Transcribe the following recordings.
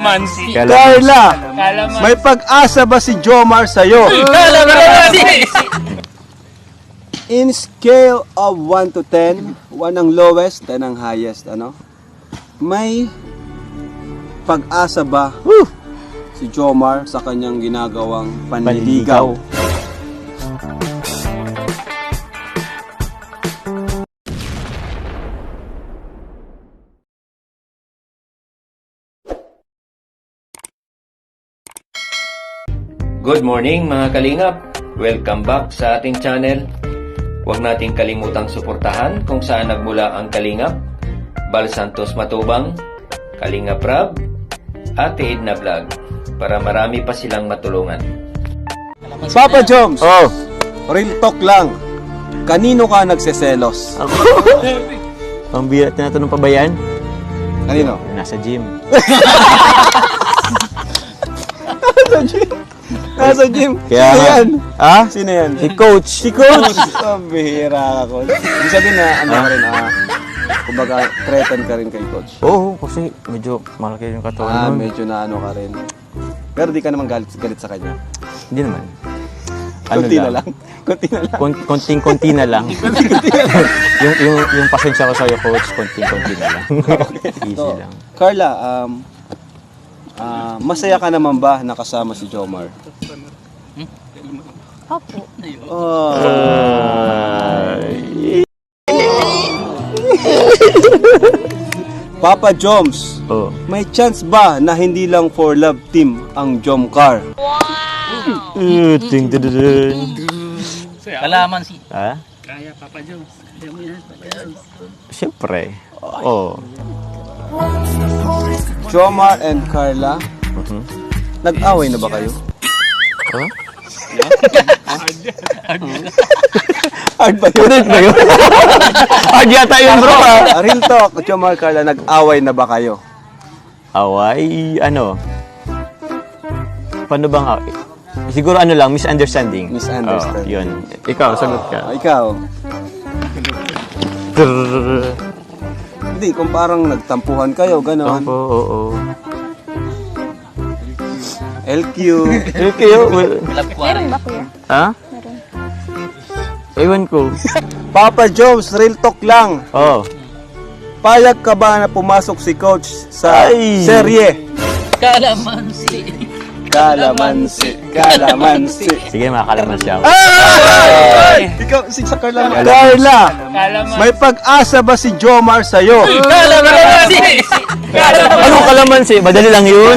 Kalamansi. Carla, Kalamansi. may pag-asa ba si Jomar sa'yo? Kalamansi. In scale of 1 to 10, 1 ang lowest, 10 ang highest, ano? May pag-asa ba si Jomar sa kanyang ginagawang panliligaw? Good morning mga kalingap! Welcome back sa ating channel. Huwag nating kalimutang suportahan kung saan nagmula ang Kalingap, Bal Santos Matubang, Kalingap Rab, Ate Edna Vlog para marami pa silang matulungan. Papa Joms, real talk lang. Kanino ka nagseselos? Ako? Pambira, tinatanong pa ba yan? Kanino? Nasa gym. Nasa gym. Kaya Sino yan? Ha? Sino yan? Si coach. Si coach! Pambihira ka, coach. Ibig sabihin na, ano ka rin, kumbaga, threaten ka rin kay coach. Oo, kasi medyo malaki yung katawan nun. Medyo na ano ka rin. Pero di ka naman galit sa kanya. Hindi naman. Kunti na lang. Kunti na lang. Konting-konti na lang. yung pasensya ko sa'yo, coach, konting-konti na lang. Easy So, lang. Carla, masaya ka naman ba nakasama si Jomar? Opo. Papa Joms, Oh. may chance ba na hindi lang for love team ang Jomcar? Ting dududun. Kalamansi. Ha? Kaya Papa Jones. Kaya mo yan, Papa Jones. Siyempre. Oh. Jomar and Carla, nag-away na ba kayo? Huh? Hard ba yun? Hard yata yun, bro, ha? Real talk, Jomar, Carla, nag-away na ba kayo? Away, ano? Paano bang away? Siguro ano lang, misunderstanding. Misunderstanding. Oh, yun. Ikaw, sagot ka. Ikaw? Hindi, kung parang nagtampuhan kayo, gano'n. Opo, oo. LQ. Kayo, Meron ba kuya? ha? Meron. Ewan ko. Papa Jones, real talk lang. Oh. Payag ka ba na pumasok si coach sa Ay! serye? Kalamansi. Kalamansi. Sige, makakalaman siya. Ikaw, si sa Carla. Kalamansi. May pag-asa ba si Jomar sa'yo? Kalamansi. Anong kalamansi? Madali lang yun.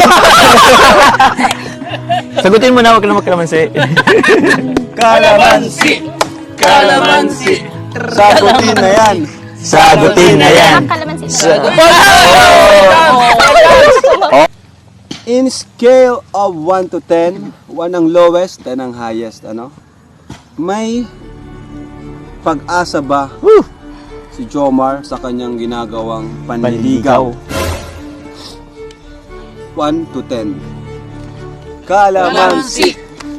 Sagutin mo na, wag ka na magkalamansi. Kalamansi. Kalamansi. Sagutin na yan. Sagutin na yan. Ang kalamansi. In scale of 1 to 10, 1 ang lowest, 10 ang highest, ano? May pag-asa ba si Jomar sa kanyang ginagawang panliligaw? 1 to 10. Kalamansi.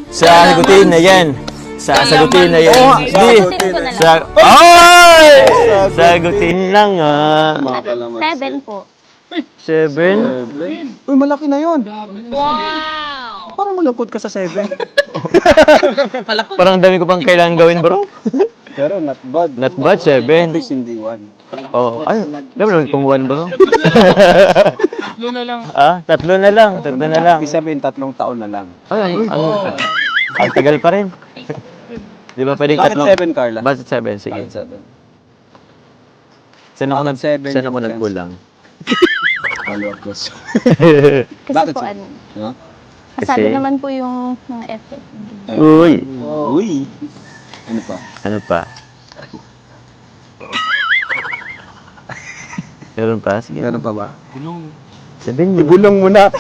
Sagutin na yan. Sagutin na yan. Oo, Hindi. sagutin na yan. Ay! Sagutin lang, ah. 7 po. 7? Uy, malaki na yun. Wow! Parang malapot ka sa 7. Parang dami ko pang kailangan gawin, bro. Pero not bad. Not bad, 7. At least hindi 1. Oh, ay, dami naman kung 1, bro. Tatlo na lang. Tatlo na lang. Ibig sabihin, 3 taon na lang. Ay, ang tagal pa rin. Di ba pwedeng Bakit 7, Carla? Bakit 7? Sige. Bakit 7? Saan ako, Bakit seven saan yung ako chance? nagkulang? Follow-up question. Kasi Bakit po si- ano, No? kasali Kasi- naman po yung mga effort. Uy. Uy. Ano pa? Ano pa? Meron pa? Sige. Meron pa ba? Sabihin mo. Ibulong mo na.